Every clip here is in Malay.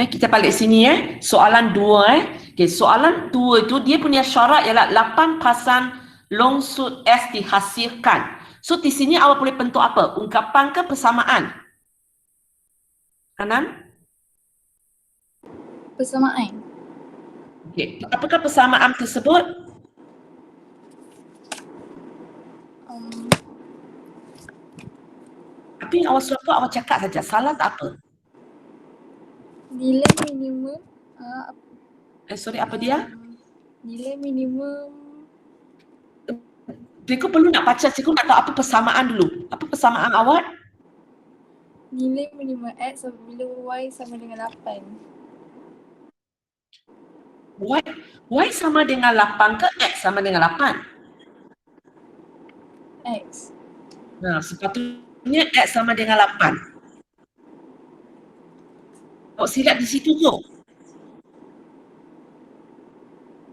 kita balik sini soalan 2 Okay, soalan 2 itu dia punya syarat ialah 8 pasang long sud S dihasilkan. So di sini awak boleh bentuk apa? Ungkapan ke persamaan? Kanan? Persamaan. Okay. Apakah persamaan tersebut? Tapi awak suruh apa? Awak cakap saja. Salah tak apa. Nilai minimum. Sorry, apa dia? Nilai minimum. Cikgu perlu nak baca. Cikgu nak tahu apa persamaan dulu. Apa persamaan awak? Nilai minimum X apabila Y sama dengan 8. Y sama dengan 8 ke X sama dengan 8? X. Nah, sepatutnya X sama dengan 8. Awak silap di situ tu.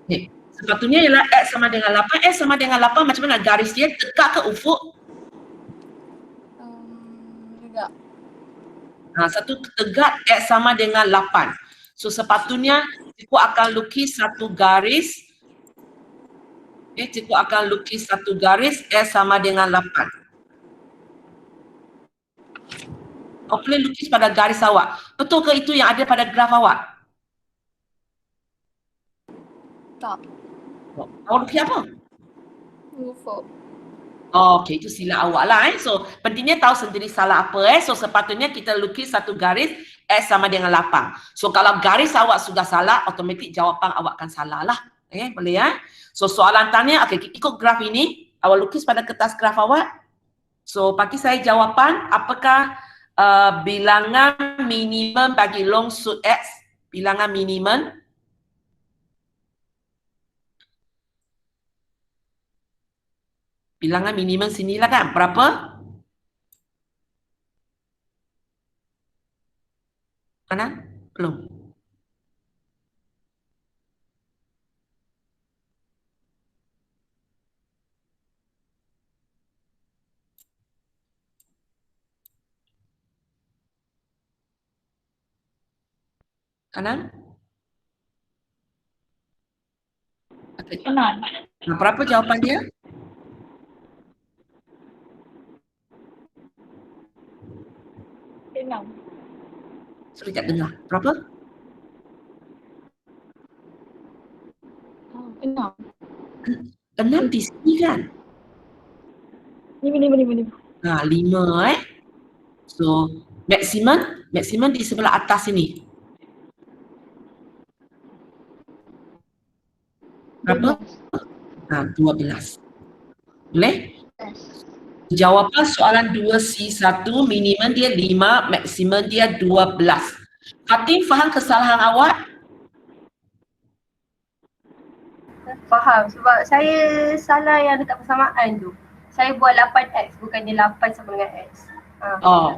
Okay. Sepatutnya ialah X sama dengan 8. X sama dengan 8 macam mana garis dia? Tegak ke ufuk? Tegak. Satu tegak X sama dengan 8. So sepatutnya cikgu akan lukis satu garis. Cikgu akan lukis satu garis S sama dengan 8. Awak boleh lukis pada garis awak. Betul ke itu yang ada pada graf awak? Tak. Awak lukis apa? Ufuk. Okey, itu silap awak lah. So pentingnya tahu sendiri salah apa. So sepatutnya kita lukis satu garis S sama dengan 8. So kalau garis awak sudah salah, otomatik jawapan awak akan salah lah. Boleh ya? So soalan tanya, ikut graf ini. Awak lukis pada kertas graf awak. So bagi saya jawapan, apakah bilangan minimum bagi long sud X? Bilangan minimum. Bilangan minimum sinilah kan, berapa? Mana? Belum. Kanan? Kanan. Nah, berapa jawapan dia? Enam. Sorry, tak dengar. Berapa? 6. 6 di sini kan? 5. 5 So, maksimum di sebelah atas ini. Berapa? 12. Boleh? Jawapan soalan 2C1 minimum dia 5, maksimum dia 12. Fatin faham kesalahan awak? Faham, sebab saya salah yang dekat persamaan tu. Saya buat 8X bukannya 8 sama dengan X.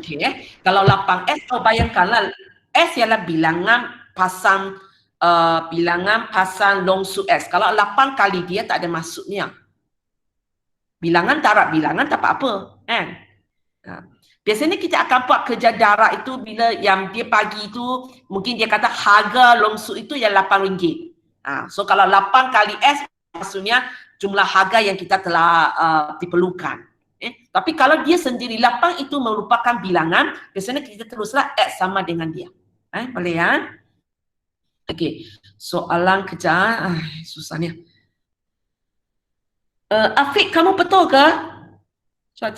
Okey. Kalau 8S, bayangkanlah S ialah bilangan pasang long sud S. Kalau 8 kali dia tak ada maksudnya. Bilangan darab bilangan tak apa-apa, kan? Biasanya kita akan buat kerja darab itu bila yang dia bagi itu mungkin dia kata harga long sud itu yang RM8. So kalau 8 kali S maksudnya jumlah harga yang kita telah diperlukan. Tapi kalau dia sendiri 8 itu merupakan bilangan, biasanya kita teruslah X sama dengan dia. Boleh ya? Okey, soalan kerja susahnya. Afiq, kamu betul ke? Sebab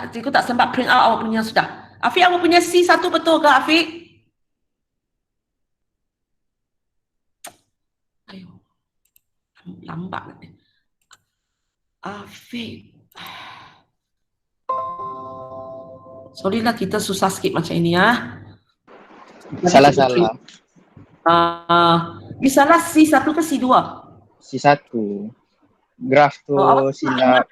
cikgu tak sempat print out awak punya sudah. Afiq, awak punya C1 betul ke Afiq? Ayo, lambat nanti. Afiq. Sorry lah kita susah sikit macam ini ya. Salah-salah. Misalnya C1 ke C2? C1. Graf tu silap.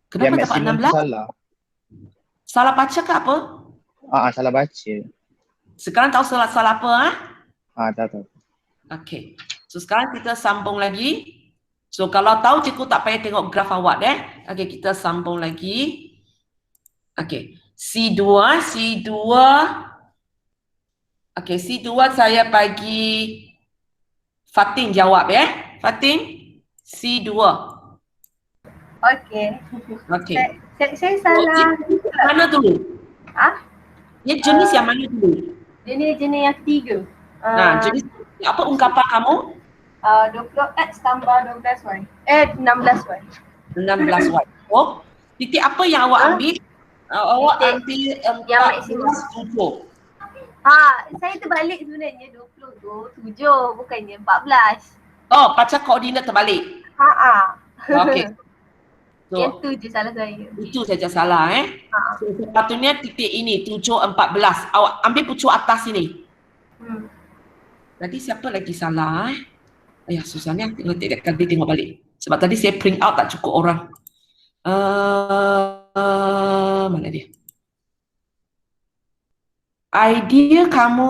Kenapa dapat 16? Salah. Salah baca ke apa? Salah baca. Sekarang tahu salah apa? Tahu. Okey. So sekarang kita sambung lagi. So kalau tahu cikgu tak payah tengok graf awak Okey, kita sambung lagi. Okey. C2 Okey, C2 saya bagi Fatin jawab ya. Fatin, C2. Okey. Okey. Saya salah. Mana dulu? Ah, Dia jenis yang mana dulu? jenis yang ketiga. Jenis apa ungkapan kamu? 20X tambah 12Y. 16Y. 16Y. Oh, titik apa yang awak ambil? Awak Titik ambil yang maksimum. 14.7. Saya terbalik sebenarnya 20 tu 7 bukannya 14. Oh, baca koordinat terbalik. Okey. So, Yang tu je salah saya. itu saja salah So, sepatutnya titik ini 7.14. Awak ambil pucuk atas ini. Tadi siapa lagi salah Ayah susahnya tengok tiap kali tengok balik. Sebab tadi saya print out tak cukup orang. Mana dia? Idea kamu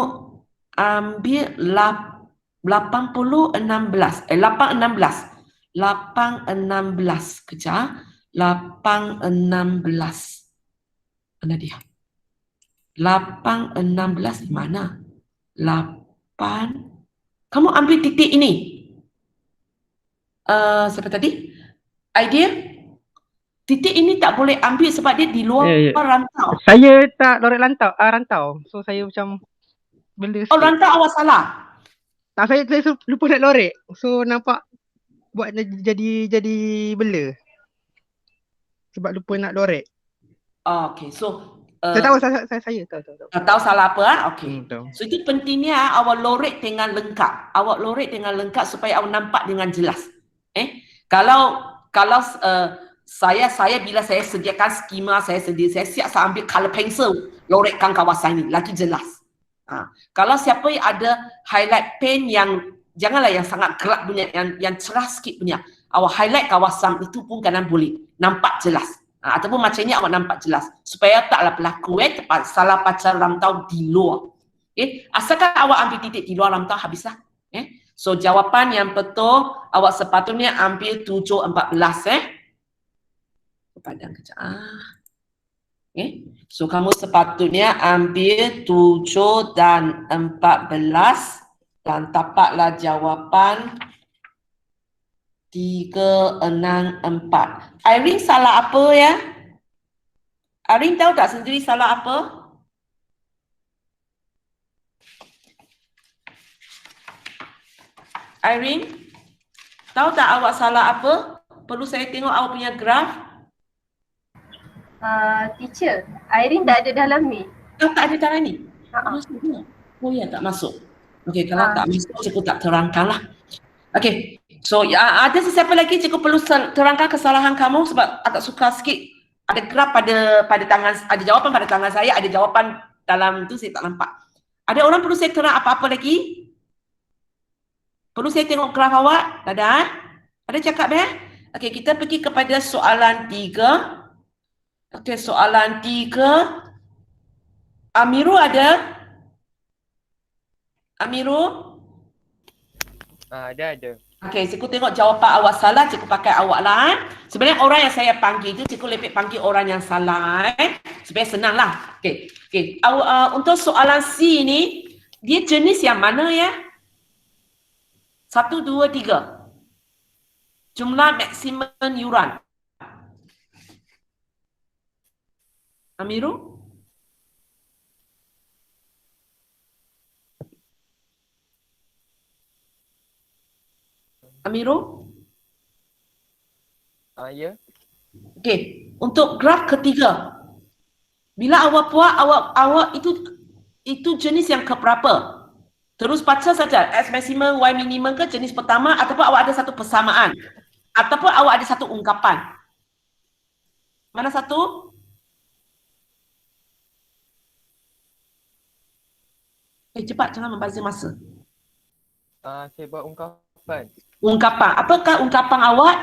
ambil 816. 816. 816. Kejap. 816. Mana dia? 816 di mana? 8. Kamu ambil titik ini. Siapa tadi? Idea? Titik ini tak boleh ambil sebab dia di luar rantau. Saya tak lorek rantau. So saya macam benda Oh, rantau awak salah. Tak, saya lupa nak lorek. So nampak buat jadi bela. Sebab lupa nak lorek. Okay, so Saya tahu saya tahu. tak tahu salah apa okey. Tahu. So itu pentingnya awak lorek dengan lengkap. Awak lorek dengan lengkap supaya awak nampak dengan jelas. Kalau saya bila saya sediakan skema, saya siap saya ambil color pencil, lorekkan kawasan ini lagi jelas. Kalau siapa yang ada highlight pen yang janganlah yang sangat gelap punya, yang cerah sikit punya, awak highlight kawasan itu pun kadang boleh nampak jelas. Ataupun macam ini awak nampak jelas supaya taklah berlaku tepat salah pacar rantau di luar. Asalkan awak ambil titik di luar rantau habislah. So jawapan yang betul awak sepatutnya ambil 7.14 Padang kejap. So kamu sepatutnya ambil 7 dan 14 dan dapatlah jawapan 364. Irene salah apa ya? Irene tahu tak sendiri salah apa? Irene, tahu tak awak salah apa? Perlu saya tengok awak punya graf. Teacher, Irene tak ada dalam ni. Tak ada dalam ni? Masuk ke? Oh ya, tak masuk. Okey, kalau tak masuk, cikgu tak terangkan lah. Okey, so ada sesiapa lagi cikgu perlu terangkan kesalahan kamu sebab agak sukar sikit. Ada graf pada tangan, ada jawapan pada tangan saya, ada jawapan dalam tu saya tak nampak. Ada orang perlu saya terang apa-apa lagi? Perlu saya tengok graf awak? Tak ada? Ada cakap Okey, kita pergi kepada soalan 3. Okey, soalan 3. Amiru ada? Amiru? Ada. Okey, cikgu tengok jawapan awak salah, cikgu pakai awak lah. Sebenarnya orang yang saya panggil tu, cikgu lebih panggil orang yang salah supaya senang lah. Okey. Untuk soalan C ni, dia jenis yang mana ya? 1, 2, 3. Jumlah maksimum yuran. Amiru? Amiru? Ya. Okey, untuk graf ketiga. Bila awak buat, awak itu jenis yang keberapa? Terus baca saja X maximum, Y minimum ke jenis pertama ataupun awak ada satu persamaan ataupun awak ada satu ungkapan. Mana satu? Cepat, jangan membazir masa. Saya buat ungkapan. Ungkapan. Apakah ungkapan awak?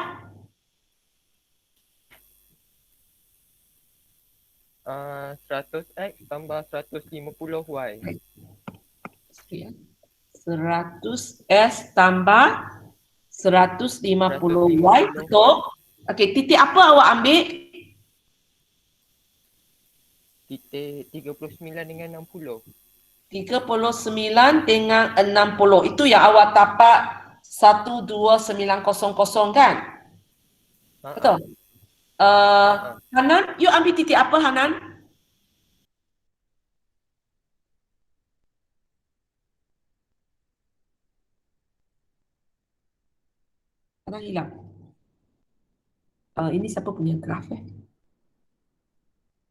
100X tambah 150Y. 100S tambah 150Y, betul? Okey, titik apa awak ambil? Titik 39 dengan 60. 39 dengan 60. Itu yang awak dapat 12900 kan? Betul? Hanan, you ambil titik apa Hanan? Hanan hilang. Ini siapa punya graf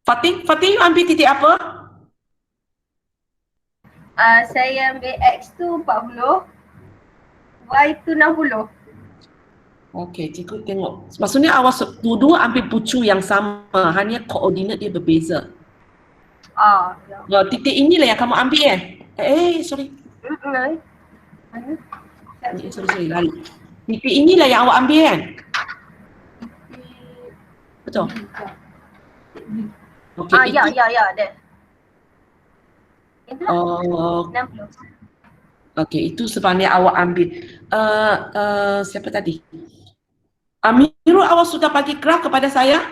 Fatin, you ambil titik apa? Saya ambil X tu 40, Y tu 60. Okey, cikgu tengok. Maksudnya awak dua-dua ambil pucu yang sama, hanya koordinat dia berbeza. Ya. Titik inilah yang kamu ambil sorry. Mana? Sorry, lari. Titik inilah yang awak ambil kan? Betul? Okey, Ya, dah. Itu lah. 60. Okey, itu sebenarnya awak ambil. Siapa tadi? Amirul, awak sudah bagi graf kepada saya?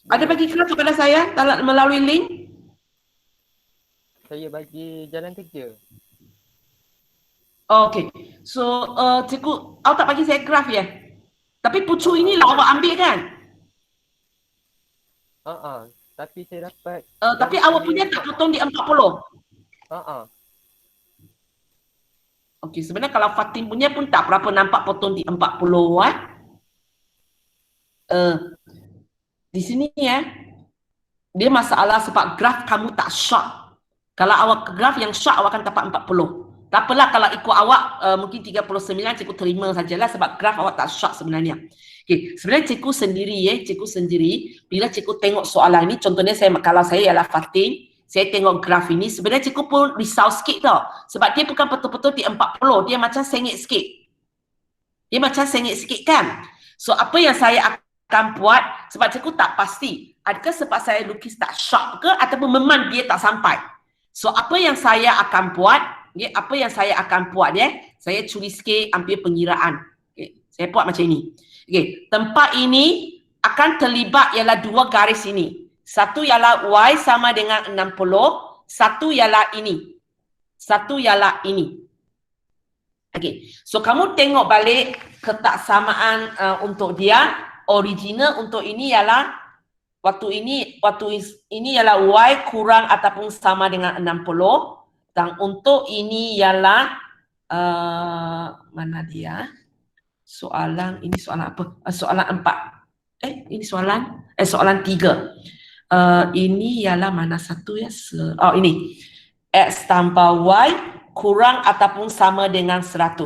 Ada bagi graf kepada saya melalui link? Saya bagi jalan kerja. Okey. So, cikgu, awak tak bagi saya graf ya? Tapi pucu inilah awak ambil kan? Tapi saya dapat. Tapi awak punya tak potong di 40? Okey, sebenarnya kalau Fatin punya pun tak berapa nampak potong di 40 di sini dia masalah sebab graf kamu tak short. Kalau awak graf yang short awak akan dapat 40. Tak apalah kalau ikut awak mungkin 39 cikgu terima sajalah sebab graf awak tak short sebenarnya. Okey, sebenarnya cikgu sendiri bila cikgu tengok soalan ni, contohnya kalau saya ialah Fatin, saya tengok graf ini, sebenarnya cikgu pun risau sikit tau. Sebab dia bukan betul-betul di 40, dia macam sengit sikit. Kan? So apa yang saya akan buat, sebab cikgu tak pasti, adakah sebab saya lukis tak sharp ke ataupun memang dia tak sampai. So apa yang saya akan buat, saya curi sikit ambil pengiraan. Saya buat macam ini. Tempat ini akan terlibat ialah dua garis ini. Satu ialah Y sama dengan 60, satu ialah ini. So kamu tengok balik ketaksamaan untuk dia, original untuk ini ialah waktu ini ialah Y kurang ataupun sama dengan 60 dan untuk ini ialah mana dia? Soalan apa? Soalan 4. Ini soalan 3. Ini ialah mana satu ya? Ini. X tambah Y kurang ataupun sama dengan 100.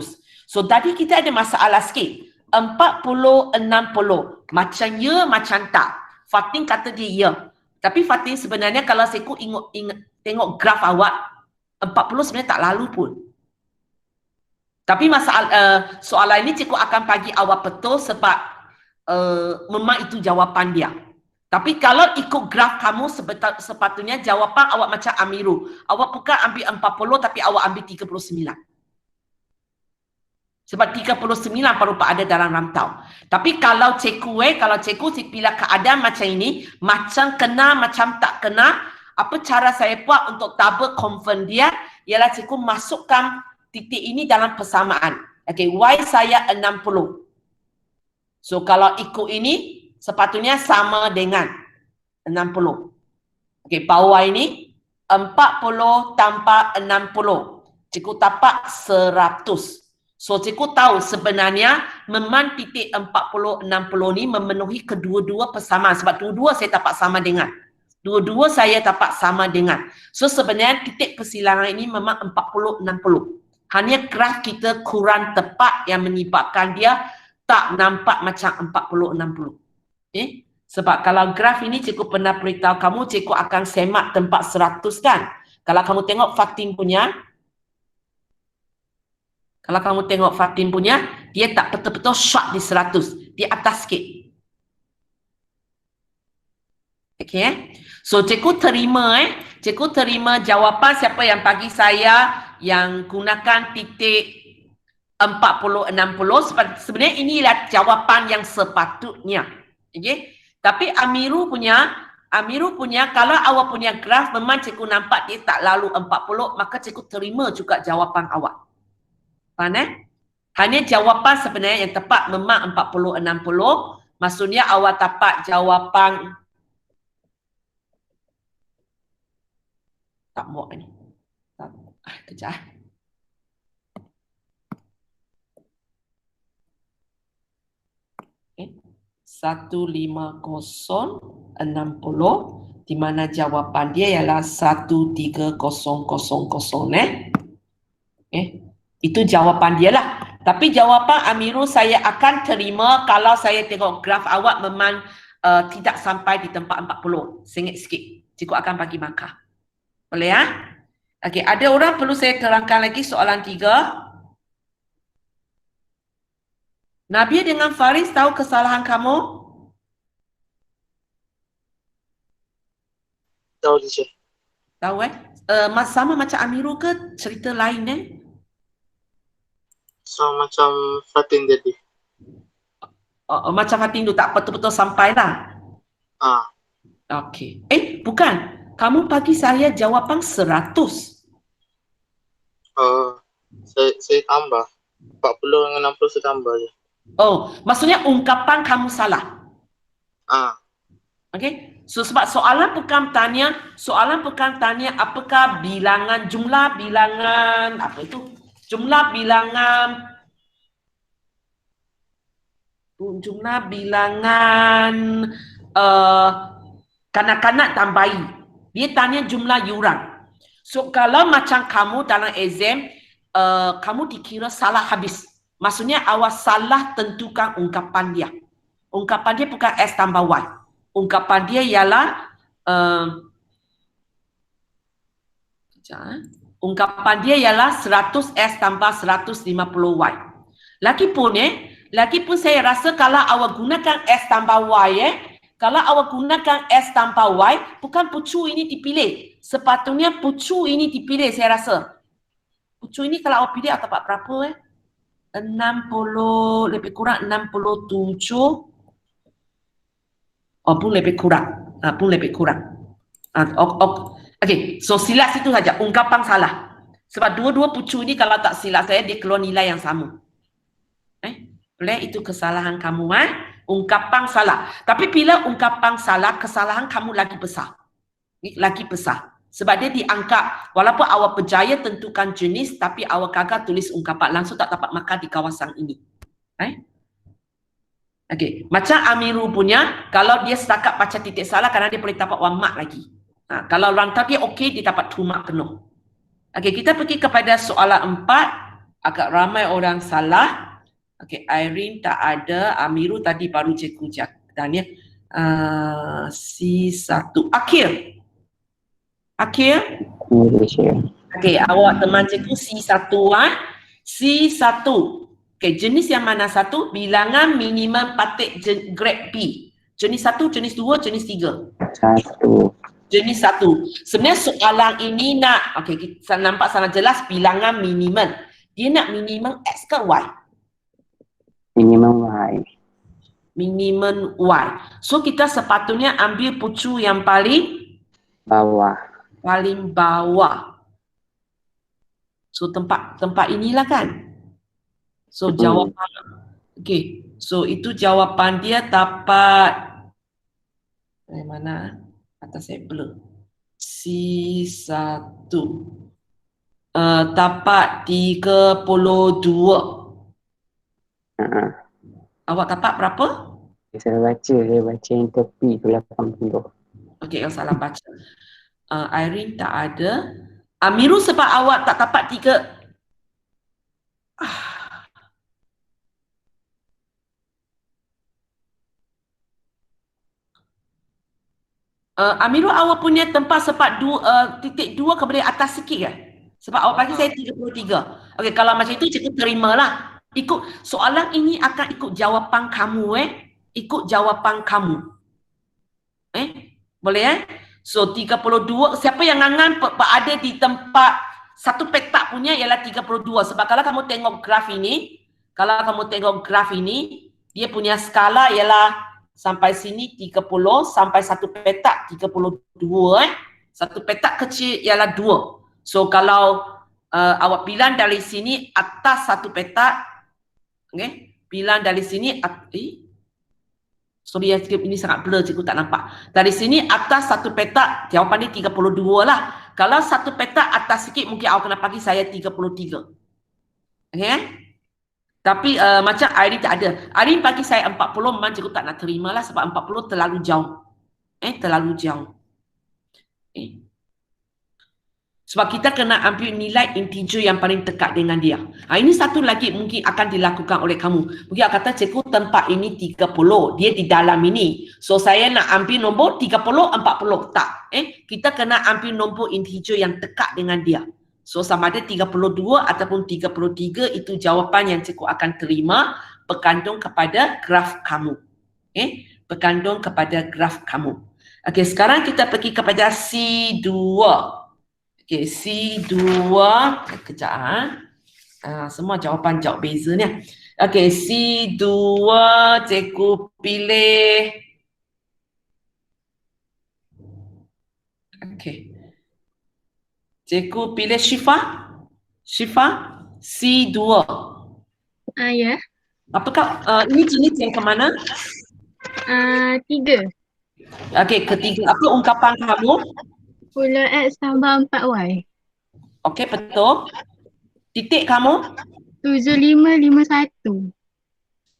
So tadi kita ada masalah sikit. 40, 60. Macam ya, macam tak. Fatin kata dia ya. Tapi Fatin sebenarnya kalau saya tengok graf awak, 40 sebenarnya tak lalu pun. Tapi soalan ini cikgu akan bagi awak betul sebab memang itu jawapan dia. Tapi kalau ikut graf kamu sepatutnya jawapan awak macam Amirul. Awak bukan ambil 40 tapi awak ambil 39. Sebab 39 baru ada dalam rantau. Tapi kalau cikgu bila keadaan macam ini, macam kena, macam tak kena, apa cara saya buat untuk double confirm dia, ialah cikgu masukkan titik ini dalam persamaan. Okey, Y saya 60. So kalau ikut ini, sepatutnya sama dengan 60. Okey, bawah ini 40 tambah 60. Cikgu dapat 100. So cikgu tahu sebenarnya memang titik 40, 60 ni memenuhi kedua-dua persamaan. Sebab dua-dua saya dapat sama dengan. So sebenarnya titik persilangan ini memang 40, 60. Hanya graf kita kurang tepat yang menyebabkan dia tak nampak macam 40, 60. Sebab kalau graf ini cikgu pernah beritahu kamu, cikgu akan semak tempat 100 kan. Kalau kamu tengok Fatin punya, dia tak betul-betul short di 100. Di atas sikit. Okay. So cikgu terima jawapan siapa yang bagi saya yang gunakan titik 40, 60. Sebenarnya inilah jawapan yang sepatutnya. Okay. Tapi Amiru punya kalau awak punya graf memang cikgu nampak dia tak lalu 40, maka cikgu terima juga jawapan awak. Faham? Hanya jawapan sebenarnya yang tepat memang 40 60. Maksudnya awak dapat jawapan tak muak ni. Kejap. 15060 di mana jawapan dia ialah 13000 itu jawapan dia lah. Tapi jawapan Amirul saya akan terima kalau saya tengok graf awak memang tidak sampai di tempat 40. Sengit sikit. Cikgu akan bagi markah. Boleh ya? Okey, ada orang perlu saya terangkan lagi soalan 3. Nabi dengan Faris tahu kesalahan kamu? Tahu teacher. Tahu sama macam Amirul ke cerita lain So macam Fatin tadi. Macam Fatin tu tak betul-betul sampai lah. Okey. Bukan. Kamu bagi saya jawapan 100. Saya tambah. 40 dengan 60 saya tambah je. Oh, maksudnya ungkapan kamu salah. Okey. So sebab soalan bukan tanya apakah jumlah bilangan apa itu? Jumlah bilangan kanak-kanak dan bayi. Dia tanya jumlah yuran. So kalau macam kamu dalam exam kamu dikira salah habis. Maksudnya awak salah tentukan ungkapan dia. Ungkapan dia bukan S tambah Y. Ungkapan dia ialah ungkapan dia ialah 100S tambah 150Y. Lagipun saya rasa kalau awak gunakan S tambah Y kalau awak gunakan S tambah Y, bukan pucu ini dipilih. Sepatutnya pucu ini dipilih saya rasa. Pucu ini kalau awak pilih awak dapat berapa 60 lebih kurang 67. Pun lebih kurang. Okey, so silap situ saja. Ungkapan salah. Sebab dua-dua pucu ini kalau tak silap saya, dia keluar nilai yang sama. Boleh itu kesalahan kamu ungkapan salah. Tapi bila ungkapan salah, kesalahan kamu lagi besar. Sebab dia diangkat, walaupun awak berjaya tentukan jenis, tapi awak gagal tulis ungkapan, langsung tak dapat markah di kawasan ini. Okey, macam Amirul punya, kalau dia setakat baca titik salah, kerana dia boleh dapat 1 mark lagi. Kalau rantau dia okey, dia dapat 2 mark penuh. Okey, kita pergi kepada soalan 4. Agak ramai orang salah. Okey, Irene tak ada, Amirul tadi baru cikgu tanya. C1. Akhir. Okey, awak teman cikgu C1 C1. Okey, jenis yang mana satu? Bilangan minimum patik grade B. Jenis 1, jenis 2, jenis 3. 1. Jenis 1. Sebenarnya soalan ini nak, okey, kita nampak sangat jelas bilangan minimum. Dia nak minimum X ke Y? Minimum Y. So kita sepatutnya ambil pucu yang paling bawah. So tempat inilah kan. So jawapan okey. So itu jawapan dia dapat dari mana? Atas saya blur. C1. Dapat 32. Awak dapat berapa? Saya baca yang tepi tu 80. Okey, yang salah baca. Irene tak ada. Amirul sebab awak tak dapat 3. Amirul awak punya tempat sebab titik 2 kepada atas sikit kan? Sebab awak bagi saya 33. Okey, kalau macam itu cikgu terimalah. Ikut soalan ini akan ikut jawapan kamu ikut jawapan kamu. Boleh So 32, siapa yang angan berada di tempat satu petak punya ialah 32. Sebab kalau kamu tengok graf ini, dia punya skala ialah sampai sini 30, sampai satu petak 32 Satu petak kecil ialah 2. So kalau awak bilang dari sini atas satu petak, okay? Bilang dari sini sorry ya, ini sangat blur, cikgu tak nampak. Dari sini atas satu petak, jawapan ni 32 lah. Kalau satu petak atas sikit, mungkin awak kena bagi saya 33. Okay? Tapi macam Irene tak ada. Irene bagi saya 40, memang cikgu tak nak terima lah sebab 40 terlalu jauh. Terlalu jauh. Sebab kita kena ambil nilai integer yang paling dekat dengan dia. Ini satu lagi mungkin akan dilakukan oleh kamu. Mungkin kata cikgu tempat ini 30, dia di dalam ini. So saya nak ambil nombor 30, 40. Tak. Kita kena ambil nombor integer yang dekat dengan dia. So sama ada 32 ataupun 33 itu jawapan yang cikgu akan terima bergantung kepada graf kamu. Bergantung kepada graf kamu. Okey, sekarang kita pergi kepada C2. Okey, C2. Kejap. Semua jawapan jauh beza ni. Okey, C2 cikgu pilih. Okey. Cikgu pilih Syifa. Syifa, C2. Ya. Apakah ini jenis yang ke mana? 3. Okey, ketiga. Apa ungkapan kamu? 10x tambah 4y. Okey, betul. Titik kamu? 7551.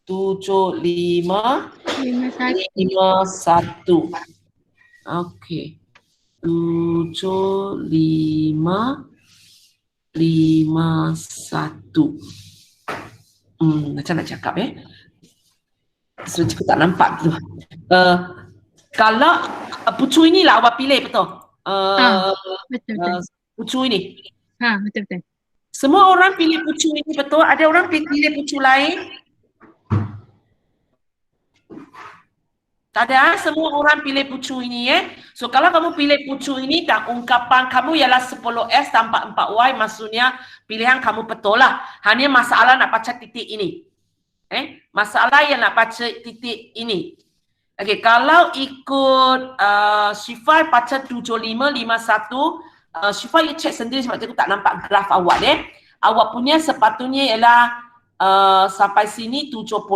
7551. Okey. 7551. Macam nak cakap so cikgu tak nampak tu. Kalau pucu inilah awak pilih, betul? Betul. Pucu ini. Betul. Semua orang pilih pucu ini, betul? Ada orang pilih pucu lain? Tak ada, semua orang pilih pucu ini So kalau kamu pilih pucu ini dan ungkapan kamu ialah 10S tambah 4Y, maksudnya pilihan kamu betul lah. Hanya masalah nak baca titik ini. Masalah yang nak baca titik ini. Okey, kalau ikut Syifa baca 7551, Syifa you check sendiri sebab aku tak nampak graf awak Awak punya sepatutnya ialah sampai sini 70,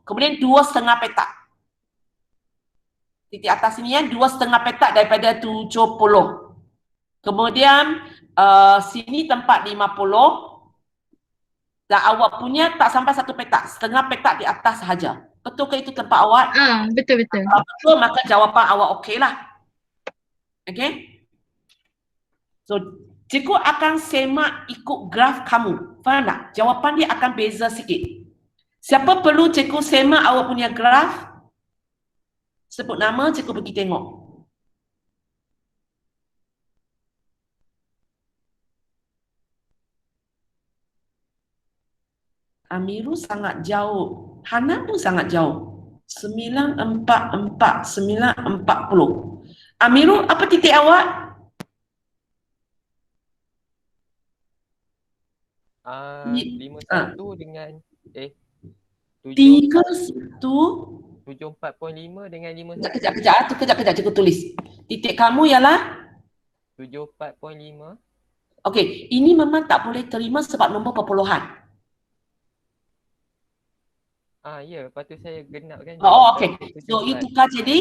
kemudian 2,5 petak. Titik atas ini 2,5 petak daripada 70. Kemudian sini tempat 50. Dan awak punya tak sampai satu petak, setengah petak di atas sahaja. Betul ke itu tempat awak? Betul. Betul, maka jawapan awak okey lah. Okay? So, cikgu akan semak ikut graf kamu. Faham tak? Jawapan dia akan beza sikit. Siapa perlu cikgu semak awak punya graf? Sebut nama, cikgu pergi tengok. Amirul sangat jauh. Hanan pun sangat jauh. 944, 940. Amirul, apa titik awak? 51 dengan 31. 74.5 dengan 51. Kejap, cikgu tulis. Titik kamu ialah? 74.5. Okey, ini memang tak boleh terima sebab nombor perpuluhan. Ya, lepas tu saya genapkan. Okey. So, you tukar jadi?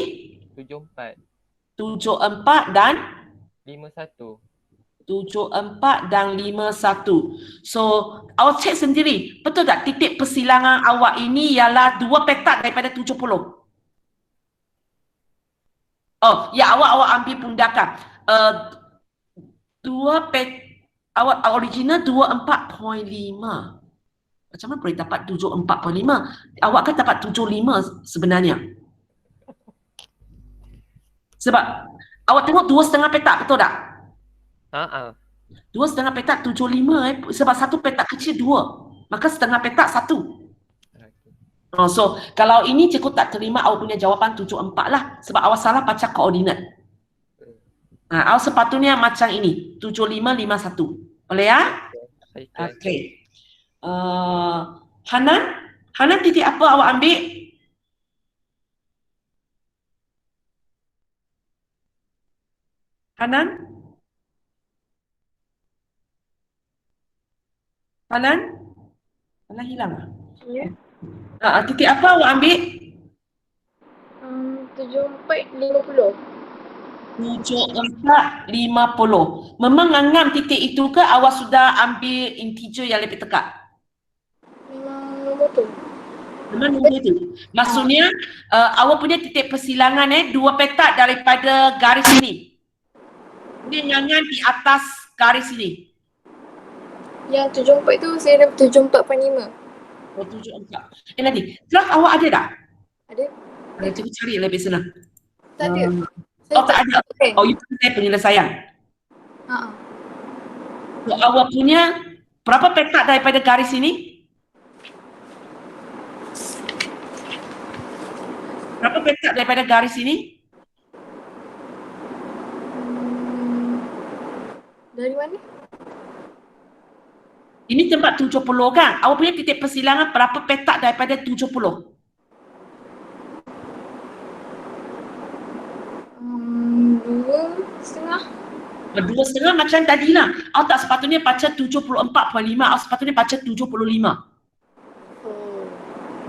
74. 74 dan? 51. 74 dan 51. So, awak cek sendiri. Betul tak titik persilangan awak ini ialah 2 petak daripada 70? Awak ambil pundakan. Awak original 24.5. Macam mana boleh dapat 74.5? Awak kan dapat 75 sebenarnya. Sebab awak tengok 2,5 petak, betul tak? 2,5 petak 75 sebab satu petak kecil 2. Maka setengah petak 1. So kalau ini cikgu tak terima awak punya jawapan 74 lah sebab awak salah baca koordinat. Awak sepatutnya macam ini 7551. Boleh ya? Okey. Hanan titik apa awak ambil? Hanan? Hanan? Hanan hilang ah? Ya. Titik apa awak ambil? 7450. 7450. Memang ngam titik itu ke awak sudah ambil integer yang lebih dekat? Memang nombor tu. Memang nombor itu. Maksudnya awak punya titik persilangan 2 petak daripada garis ini. Dia ngam di atas garis ini. Yang 74 tu saya dapat 74.5. Oh, 74. Nanti, graf awak ada tak? Ada? Cuba cari lebih senang. Tak ada. Oh, tak ada. Oh, itu saya penyelesaian. So, awak punya berapa petak daripada garis ini? Berapa petak daripada garis ini? Dari mana? Ini tempat 70 kan? Awak punya titik persilangan berapa petak daripada 70? 2.5. 2.5 macam tadi lah. Awak tak sepatutnya baca 74.5, awak sepatutnya baca 75.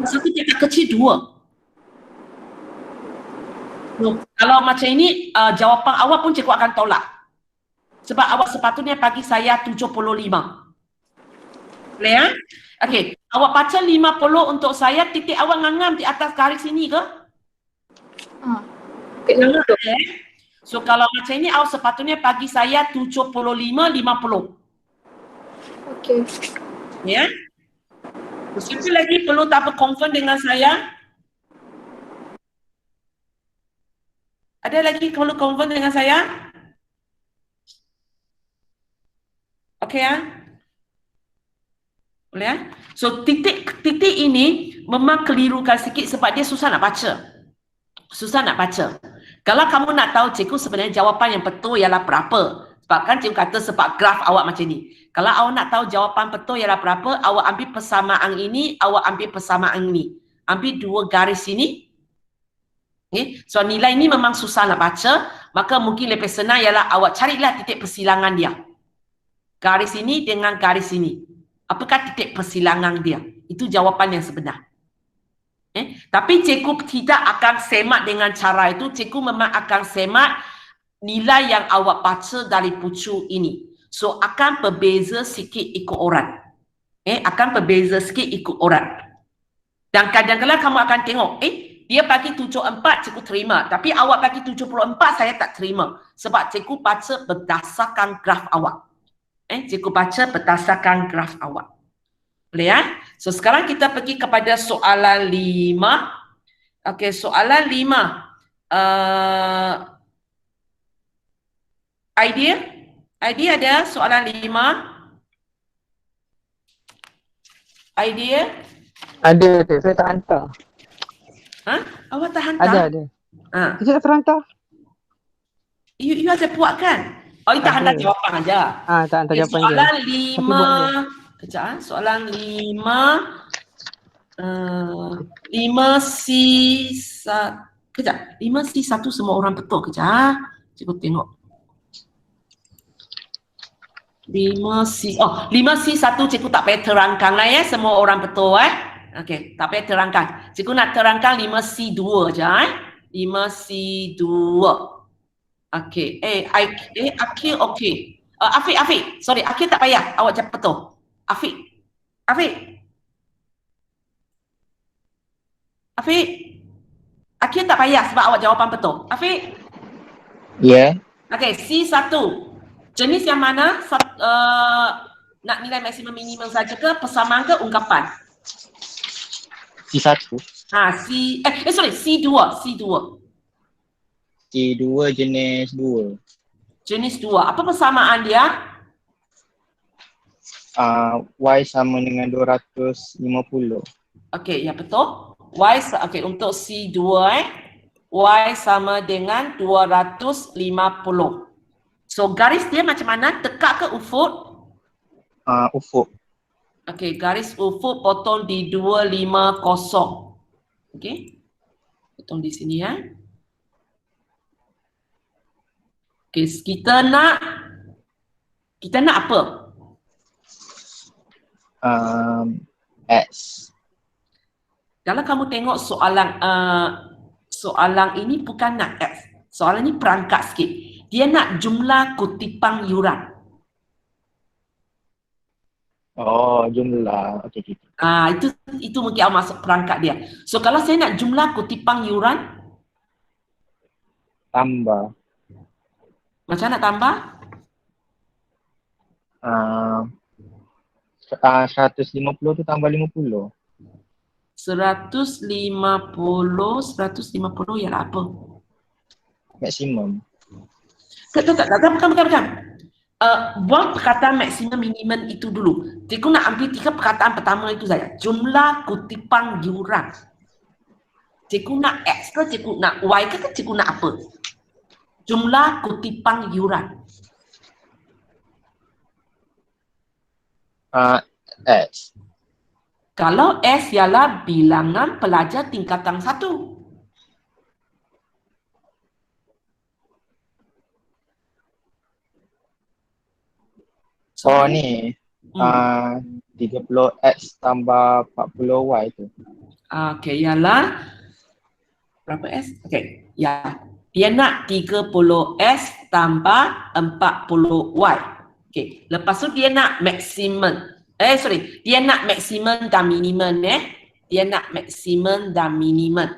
Satu petak kecil 2. So, kalau macam ini, jawapan awak pun cikgu akan tolak. Sebab awak sepatutnya bagi saya 75. Boleh ya? Okey, awak baca 50 untuk saya, titik awak ngangam di atas garis ini ke? Ngangam, So kalau macam ini, awak sepatutnya bagi saya 75, 50. Okey. Ya? Siapa lagi perlu tak confirm dengan saya? Ada lagi perlu confirm dengan saya? Okey ya? Boleh ya? So titik ini memang kelirukan sikit sebab dia susah nak baca. Susah nak baca. Kalau kamu nak tahu cikgu sebenarnya jawapan yang betul ialah berapa? Sebab kan cikgu kata sebab graf awak macam ni. Kalau awak nak tahu jawapan betul ialah berapa, awak ambil persamaan ini, awak ambil persamaan ini. Ambil 2 garis ini. Okay. So nilai ini memang susah nak baca, maka mungkin lebih senang ialah awak carilah titik persilangan dia. Garis ini dengan garis ini. Apakah titik persilangan dia? Itu jawapan yang sebenar. Tapi cikgu tidak akan semat dengan cara itu. Cikgu memang akan semat nilai yang awak baca dari pucuk ini. So akan berbeza sikit ikut orang. Akan berbeza sikit ikut orang. Dan kadang-kadang kamu akan tengok, dia bagi 74 cikgu terima. Tapi awak bagi 74 saya tak terima. Sebab cikgu baca berdasarkan graf awak. Cikgu baca berdasarkan graf awak. Boleh ya? So sekarang kita pergi kepada soalan 5. Okey, soalan 5. Idea ada soalan 5. Idea? Ada, saya tak hantar. Awak tak hantar? Ada. Saya tak terhantar. You ada buat kan? Oh, you tak hantar jawapan aja. Tak hantar jawapan je. Soalan 5. Kejap, soalan 5. 5C1. Kejap, 5C1 semua orang betul kejap. Cikgu tengok. 5C1 cikgu tak payah terangkan lah ya, semua orang betul Okey, tak payah terangkan. Cikgu nak terangkan 5C2 je 5C2. Okey, Akil okey. Afiq, sorry, Akil tak payah, awak jawab betul. Afiq, Akil tak payah sebab awak jawapan betul. Afiq? Ya. Okey, C1. Jenis yang mana? Nak nilai maksimum minimum saja ke, persamaan ke, ungkapan? C1. C2. C2 jenis 2. Jenis 2. Apa persamaan dia? Y sama dengan 250. Okey, ya betul. Okey, untuk C2 Y sama dengan 250. So garis dia macam mana? Tekak ke ufuk? Ufuk. Okey, garis ufuk potong di 250. Okey. Potong di sini ya. Okay, kita nak apa? X. Kalau kamu tengok soalan ini bukan nak X. Soalan ini perangkat sikit. Dia nak jumlah kutipan yuran. Oh, jumlah. Okey. Itu mungkin awak masuk perangkat dia. So kalau saya nak jumlah kutipan yuran, Tambah. macam nak tambah? 150 tu tambah 50. 150 ialah apa? Maksimum. Bukan. Buang perkataan maksimum minimum itu dulu. Cikgu nak ambil 3 perkataan pertama itu saja. Jumlah kutipan yuran. Cikgu nak X ke, cikgu nak Y ke, cikgu nak apa? Jumlah kutipan yuran. X. Kalau S ialah bilangan pelajar tingkatan 1. Oh ni. 30X tambah 40Y tu. Okey, ialah berapa S? Okey, ya. Dia nak 30S tambah 40Y. Okey, lepas tu dia nak maksimum. Dia nak maksimum dan minimum Dia nak maksimum dan minimum.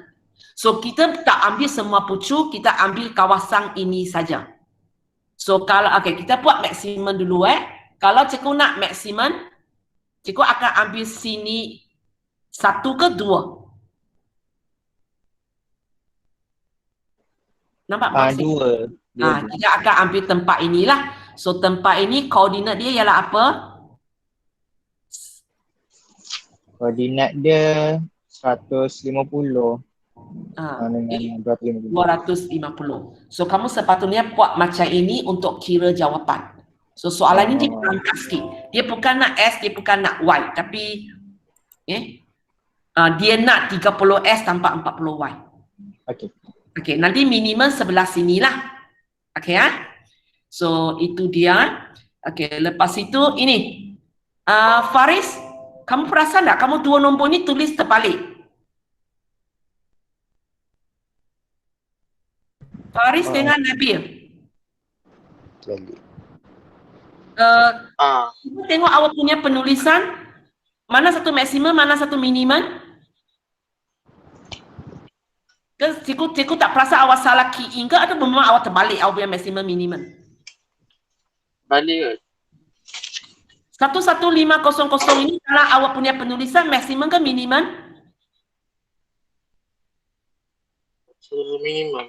So kita tak ambil semua pucu, kita ambil kawasan ini saja. So kalau kita buat maksimum dulu Kalau cikgu nak maksimum, cikgu akan ambil sini 1 ke 2. Nampak maksud? 2. Kita akan ambil tempat inilah. So tempat ini koordinat dia ialah apa? Koordinat dia 150. Dengan 250. 250. So kamu sepatutnya buat macam ini untuk kira jawapan. So soalan ini dia perangkat sikit. Dia bukan nak S, dia bukan nak Y. Tapi dia nak 30S tanpa 40Y. Okey, nanti minimum sebelah sinilah. Okey So itu dia. Okey, lepas itu ini. Faris, kamu perasan tak kamu 2 nombor ni tulis terbalik? Faris dengan Nabil. Tengok awak punya penulisan. Mana satu maksimum, mana satu minimum? Cikgu tak perasan awak salah key in ke atau memang awak terbalik awak punya maksimum minimum? Balik ke? 11500 ini kalau awak punya penulisan maksimum ke minimum? Minimum.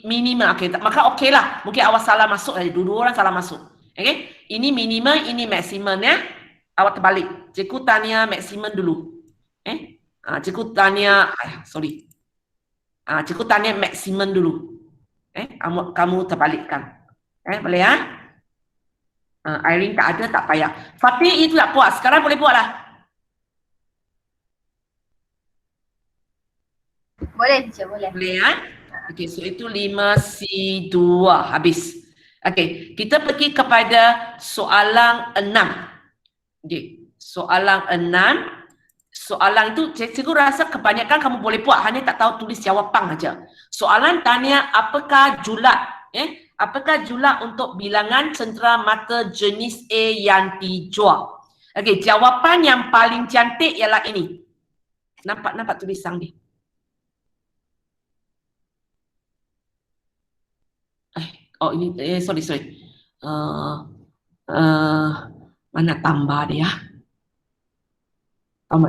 Minimum. Okey, maka okeylah. Mungkin awak salah masuk tadi. Dua orang salah masuk. Okey? Ini minimum, ini maksimum Awak terbalik. Cikgu tanya maksimum dulu. Cikgu tanya cikgu tanya maksimum dulu. Kamu terbalikkan. Boleh Irene tak ada, tak payah. Fatih itu tak puas. Sekarang boleh buatlah. Boleh teacher, boleh. Boleh Okey, so itu 5C2 habis. Okey, kita pergi kepada soalan 6. Okey, soalan 6. Soalan itu cikgu rasa kebanyakan kamu boleh buat, hanya tak tahu tulis jawapan aja. Soalan tanya apakah julat apakah julat untuk bilangan cendera mata jenis A yang dijual? Okey, jawapan yang paling cantik ialah ini. Nampak tulisan dia. Oh ini sorry. Mana tambah dia?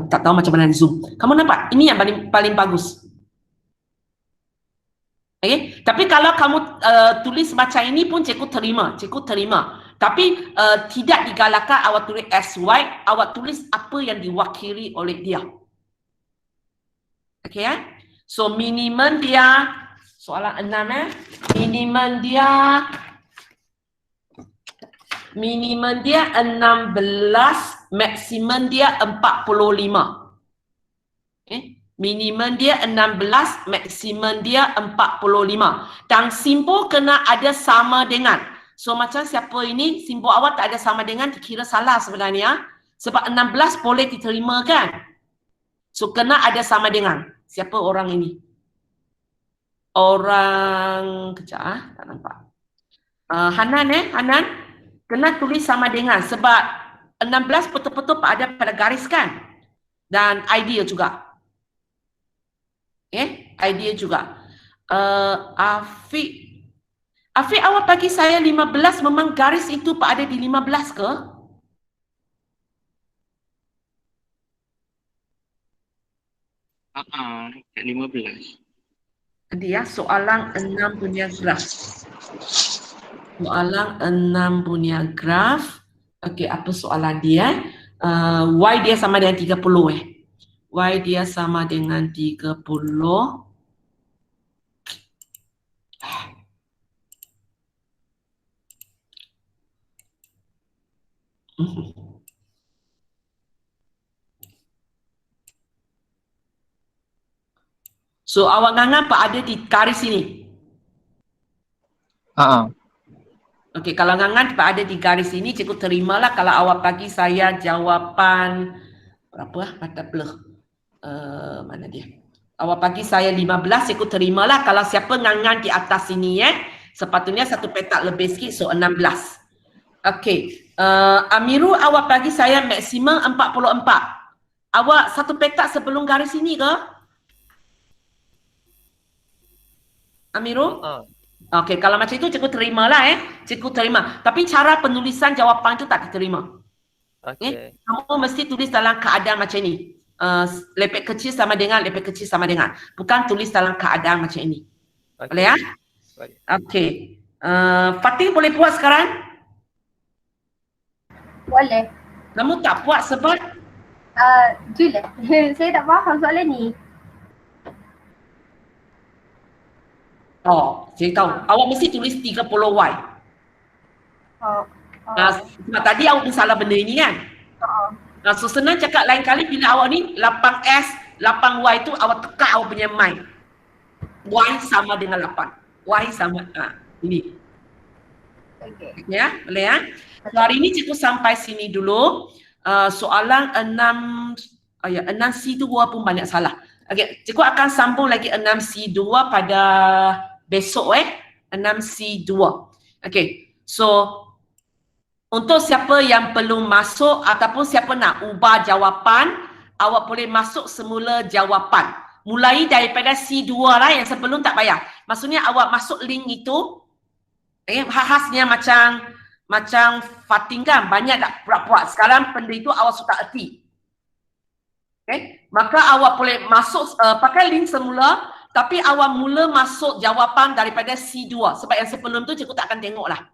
Tak tahu macam mana zoom. Kamu nampak? Ini yang paling bagus. Okay? Tapi kalau kamu tulis macam ini pun cikgu terima. Tapi tidak digalakkan awak tulis SY, awak tulis apa yang diwakili oleh dia. Okay So minimum dia soalan 6 minimum dia 16, maksimum dia 45. Minimum dia 16, maksimum dia 45. Dan simbol kena ada sama dengan. So macam siapa ini, simbol awal tak ada sama dengan, dikira salah sebenarnya. Sebab 16 boleh diterima kan? So kena ada sama dengan. Siapa orang ini? Orang, kejap tak nampak. Hanan Hanan. Kena tulis sama dengan. Sebab 16 betul-betul ada pada garis kan? Dan ideal juga. Idea juga. Afiq awak bagi saya 15, memang garis itu ada di 15 ke? Kat 15. Dia soalan 6 punya graf. Soalan 6 punya graf. Okey, apa soalan dia? Y dia sama dengan 30 Y dia sama dengan 30. So awak ngangan apa ada di garis ini? Okey, kalau ngangan apa ada di garis ini, cikgu terimalah kalau awak bagi saya jawapan berapa mata belah. Mana dia? Awak bagi saya 15, cikgu terimalah kalau siapa ngangan di atas sini sepatutnya satu petak lebih sikit, so 16. Okey, Amiru awak bagi saya maksimum 44. Awak satu petak sebelum garis ini ke? Amiru? Okey, kalau macam itu cikgu terimalah cikgu terima. Tapi cara penulisan jawapan itu tak diterima. Okey. Kamu mesti tulis dalam keadaan macam ini. Lepek kecil sama dengan, lepek kecil sama dengan. Bukan tulis dalam keadaan macam ini. Boleh ya? Boleh. Okey. Fatih boleh buat sekarang? Boleh. Kamu tak buat sebab? Julia, saya tak faham soalan ni. Oh, saya tahu. Awak mesti tulis 30Y. Sebab tadi awak pun salah benda ini kan? So senang cakap lain kali bila awak ni 8S, 8Y tu awak tekak awak punya mind. Y sama dengan 8. Y sama, ini. Okay. Ya, boleh ya? So, hari ini cikgu sampai sini dulu. Soalan 6C2 pun banyak salah. Okay, cikgu akan sambung lagi 6C2 pada besok 6C2. Okay, so untuk siapa yang belum masuk ataupun siapa nak ubah jawapan, awak boleh masuk semula jawapan. Mulai daripada C2 lah, yang sebelum tak payah. Maksudnya awak masuk link itu, khasnya macam Fatin kan, banyak tak purak-purak. Sekarang benda itu awak suka erti. Okay, maka awak boleh masuk pakai link semula, tapi awak mula masuk jawapan daripada C2. Sebab yang sebelum tu cikgu tak akan tengok lah.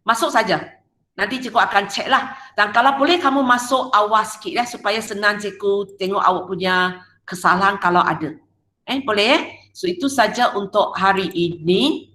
Masuk saja. Nanti cikgu akan cek lah. Dan kalau boleh kamu masuk awal sikit supaya senang cikgu tengok awak punya kesalahan kalau ada. Boleh So itu saja untuk hari ini.